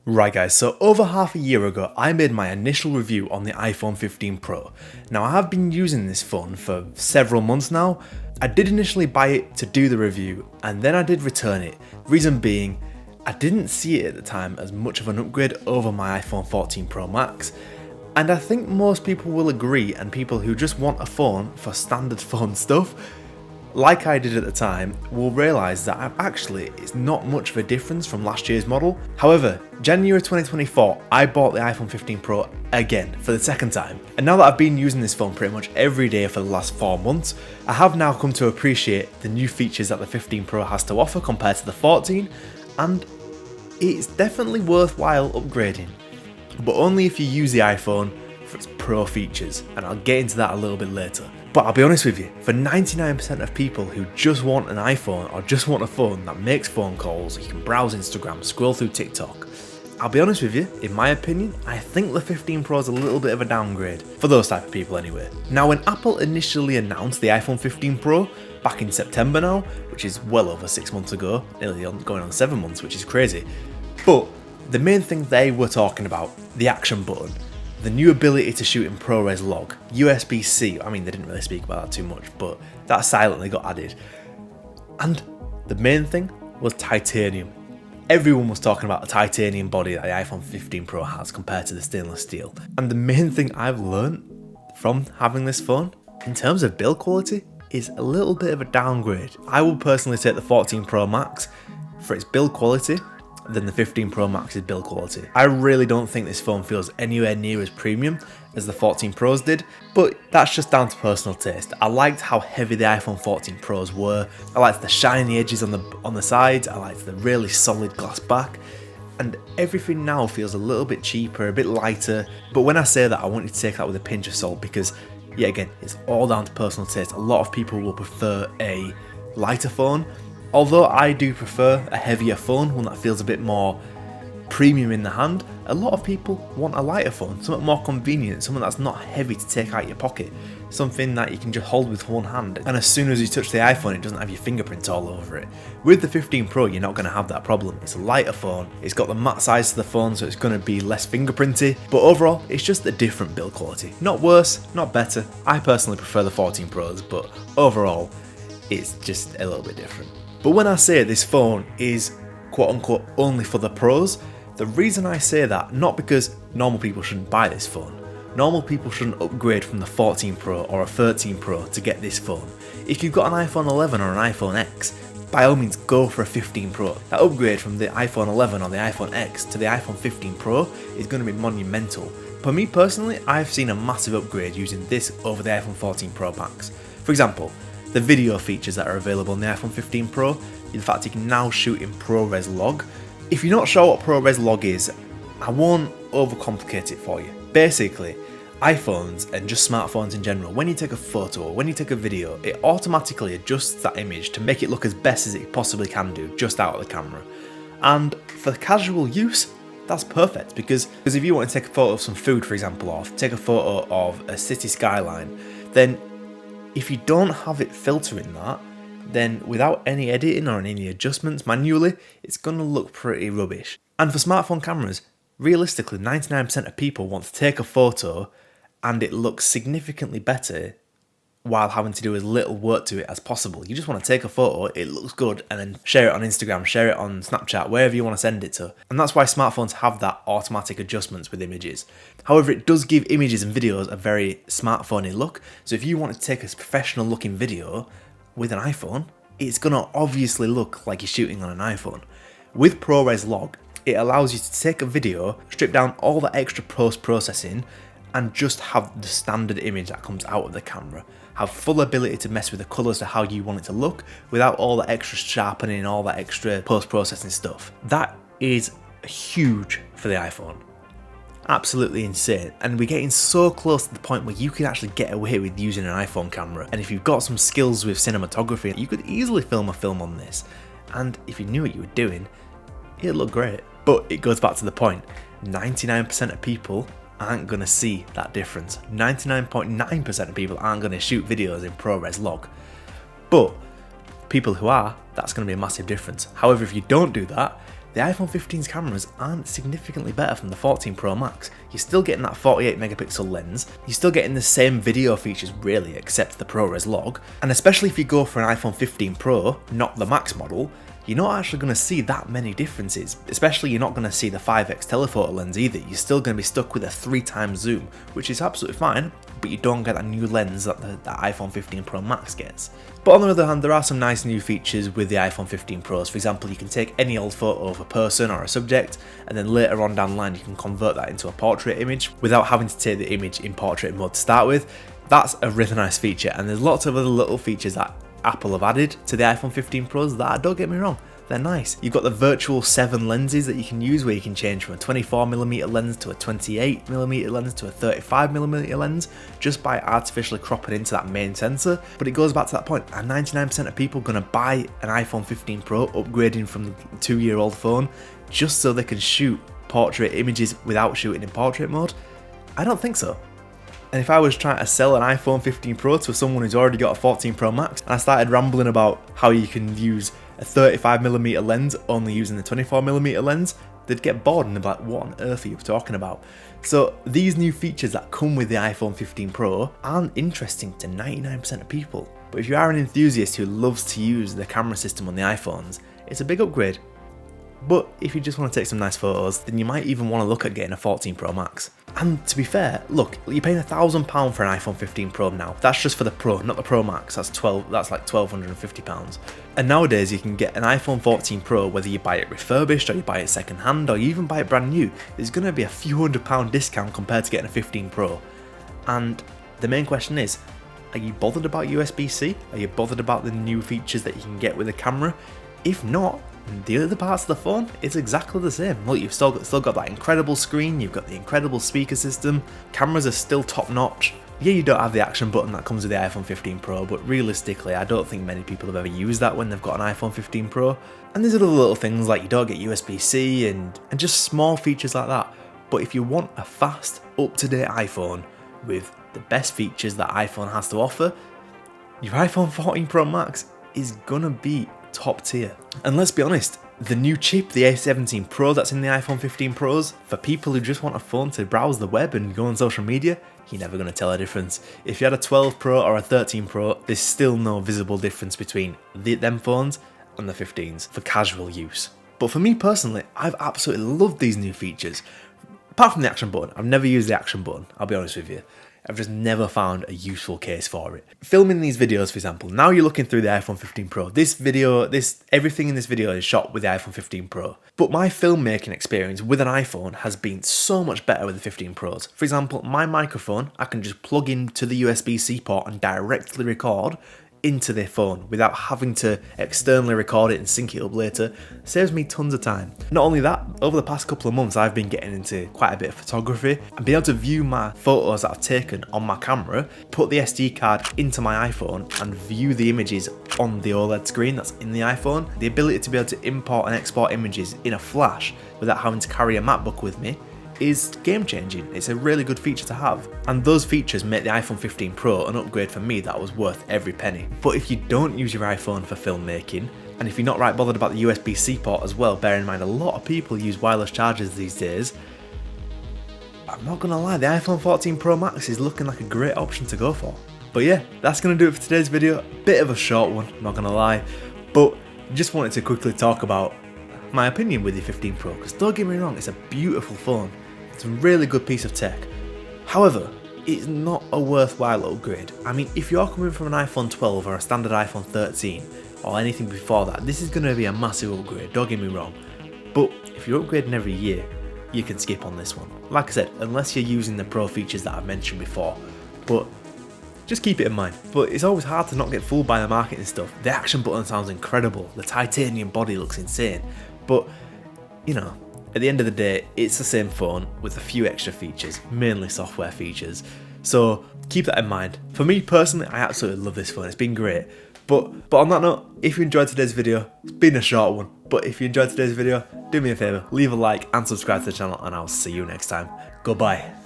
Right guys, so over half a year ago I made my initial review on the iPhone 15 Pro. Now I have been using this phone for several months now. I did initially buy it to do the review and then I did return it. Reason being, I didn't see it at the time as much of an upgrade over my iPhone 14 Pro Max. And I think most people will agree, and people who just want a phone for standard phone stuff, like I did at the time, will realise that actually it's not much of a difference from last year's model. However, January 2024, I bought the iPhone 15 Pro again for the second time. And now that I've been using this phone pretty much every day for the last 4 months, I have now come to appreciate the new features that the 15 Pro has to offer compared to the 14, and it's definitely worthwhile upgrading. But only if you use the iPhone for its Pro features, and I'll get into that a little bit later. But I'll be honest with you, for 99% of people who just want an iPhone or just want a phone that makes phone calls, you can browse Instagram, scroll through TikTok, I'll be honest with you, in my opinion, I think the 15 Pro is a little bit of a downgrade, for those type of people anyway. Now when Apple initially announced the iPhone 15 Pro, back in September now, which is well over 6 months ago, nearly going on 7 months, which is crazy, but the main thing they were talking about, the action button, the new ability to shoot in ProRes log, USB-C, I mean they didn't really speak about that too much, but that silently got added. And the main thing was titanium. Everyone was talking about the titanium body that the iPhone 15 Pro has compared to the stainless steel. And the main thing I've learned from having this phone, in terms of build quality, is a little bit of a downgrade. I would personally take the 14 Pro Max for its build quality than the 15 Pro Max's build quality. I really don't think this phone feels anywhere near as premium as the 14 Pros did, but that's just down to personal taste. I liked how heavy the iPhone 14 Pros were. I liked the shiny edges on the sides. I liked the really solid glass back. And everything now feels a little bit cheaper, a bit lighter. But when I say that, I want you to take that with a pinch of salt because, yet again, it's all down to personal taste. A lot of people will prefer a lighter phone. Although I do prefer a heavier phone, one that feels a bit more premium in the hand, a lot of people want a lighter phone, something more convenient, something that's not heavy to take out your pocket, something that you can just hold with one hand, and as soon as you touch the iPhone it doesn't have your fingerprint all over it. With the 15 Pro you're not going to have that problem. It's a lighter phone, it's got the matte size to the phone so it's going to be less fingerprinty, but overall it's just a different build quality. Not worse, not better. I personally prefer the 14 Pros, but overall it's just a little bit different. But when I say this phone is quote unquote only for the pros, the reason I say that, not because normal people shouldn't buy this phone. Normal people shouldn't upgrade from the 14 Pro or a 13 Pro to get this phone. If you've got an iPhone 11 or an iPhone X, by all means go for a 15 Pro. That upgrade from the iPhone 11 or the iPhone X to the iPhone 15 Pro is going to be monumental. For me personally, I've seen a massive upgrade using this over the iPhone 14 Pro Max. For example, the video features that are available on the iPhone 15 Pro. In fact, you can now shoot in ProRes log. If you're not sure what ProRes log is, I won't overcomplicate it for you. Basically, iPhones and just smartphones in general, when you take a photo or when you take a video, it automatically adjusts that image to make it look as best as it possibly can do just out of the camera. And for casual use, that's perfect because if you want to take a photo of some food, for example, or take a photo of a city skyline, then if you don't have it filtering that, then without any editing or any adjustments manually, it's going to look pretty rubbish. And for smartphone cameras, realistically 99% of people want to take a photo and it looks significantly better while having to do as little work to it as possible. You just want to take a photo, it looks good, and then share it on Instagram, share it on Snapchat, wherever you want to send it to. And that's why smartphones have that automatic adjustments with images. However, it does give images and videos a very smartphone-y look. So if you want to take a professional looking video with an iPhone, it's going to obviously look like you're shooting on an iPhone. With ProRes log, it allows you to take a video, strip down all the extra post-processing, and just have the standard image that comes out of the camera. Have full ability to mess with the colours to how you want it to look without all the extra sharpening, all that extra post-processing stuff. That is huge for the iPhone. Absolutely insane. And we're getting so close to the point where you can actually get away with using an iPhone camera. And if you've got some skills with cinematography, you could easily film a film on this. And if you knew what you were doing, it'd look great. But it goes back to the point, 99% of people aren't going to see that difference. 99.9% of people aren't going to shoot videos in ProRes log. But people who are, that's going to be a massive difference. However, if you don't do that, the iPhone 15's cameras aren't significantly better from the 14 Pro Max. You're still getting that 48 megapixel lens, you're still getting the same video features really, except the ProRes log, and especially if you go for an iPhone 15 Pro, not the Max model, you're not actually going to see that many differences. Especially you're not going to see the 5x telephoto lens either. You're still going to be stuck with a 3x zoom, which is absolutely fine, but you don't get that new lens that the iPhone 15 Pro Max gets. But on the other hand, there are some nice new features with the iPhone 15 Pros. For example, you can take any old photo of a person or a subject, and then later on down the line you can convert that into a portrait image without having to take the image in portrait mode to start with. That's a really nice feature, and there's lots of other little features that Apple have added to the iPhone 15 Pros that, don't get me wrong, they're nice. You've got the virtual 7 lenses that you can use, where you can change from a 24mm lens to a 28mm lens to a 35mm lens just by artificially cropping into that main sensor. But it goes back to that point, are 99% of people going to buy an iPhone 15 Pro upgrading from the 2-year-old phone just so they can shoot portrait images without shooting in portrait mode? I don't think so. And if I was trying to sell an iPhone 15 Pro to someone who's already got a 14 Pro Max, and I started rambling about how you can use a 35mm lens only using the 24mm lens, they'd get bored and they'd be like, what on earth are you talking about? So these new features that come with the iPhone 15 Pro aren't interesting to 99% of people. But if you are an enthusiast who loves to use the camera system on the iPhones, it's a big upgrade. But if you just want to take some nice photos, then you might even want to look at getting a 14 Pro Max. And to be fair, look, you're paying £1,000 for an iPhone 15 Pro now. That's just for the Pro, not the Pro Max. That's like £1,250. And nowadays you can get an iPhone 14 Pro whether you buy it refurbished or you buy it second hand or you even buy it brand new. There's going to be a few £100 discount compared to getting a 15 Pro. And the main question is, are you bothered about USB-C? Are you bothered about the new features that you can get with the camera? If not, the other parts of the phone, it's exactly the same. Look, you've still got that incredible screen, you've got the incredible speaker system, cameras are still top notch. Yeah, you don't have the action button that comes with the iPhone 15 Pro, but realistically, I don't think many people have ever used that when they've got an iPhone 15 Pro. And there's other little things like you don't get USB-C and just small features like that. But if you want a fast, up-to-date iPhone with the best features that iPhone has to offer, your iPhone 14 Pro Max is gonna be top tier. And let's be honest, the new chip, the A17 Pro that's in the iPhone 15 Pros, for people who just want a phone to browse the web and go on social media, you're never going to tell a difference. If you had a 12 Pro or a 13 Pro, there's still no visible difference between them phones and the 15s for casual use. But for me personally, I've absolutely loved these new features. Apart from the action button, I've never used the action button, I'll be honest with you. I've just never found a useful case for it. Filming these videos, for example, now you're looking through the iPhone 15 Pro. Everything in this video is shot with the iPhone 15 Pro. But my filmmaking experience with an iPhone has been so much better with the 15 Pros. For example, my microphone, I can just plug into the USB-C port and directly record into their phone without having to externally record it and sync it up later. Saves me tons of time. Not only that, over the past couple of months I've been getting into quite a bit of photography and being able to view my photos that I've taken on my camera, put the SD card into my iPhone and view the images on the OLED screen that's in the iPhone. The ability to be able to import and export images in a flash without having to carry a MacBook with me is game changing. It's a really good feature to have. And those features make the iPhone 15 Pro an upgrade for me that was worth every penny. But if you don't use your iPhone for filmmaking, and if you're not right bothered about the USB-C port as well, bear in mind a lot of people use wireless chargers these days, I'm not gonna lie, the iPhone 14 Pro Max is looking like a great option to go for. But yeah, that's gonna do it for today's video. Bit of a short one, not gonna lie, but just wanted to quickly talk about my opinion with the 15 Pro, because don't get me wrong, it's a beautiful phone. It's a really good piece of tech. However, it's not a worthwhile upgrade. I mean, if you're coming from an iPhone 12 or a standard iPhone 13 or anything before that, this is going to be a massive upgrade, don't get me wrong. But if you're upgrading every year, you can skip on this one. Like I said, unless you're using the Pro features that I've mentioned before. But just keep it in mind. But it's always hard to not get fooled by the marketing stuff. The action button sounds incredible. The titanium body looks insane. But, you know, at the end of the day, it's the same phone with a few extra features, mainly software features. So keep that in mind. For me personally, I absolutely love this phone. It's been great. But on that note, if you enjoyed today's video, it's been a short one, but if you enjoyed today's video, do me a favour, leave a like and subscribe to the channel, and I'll see you next time. Goodbye.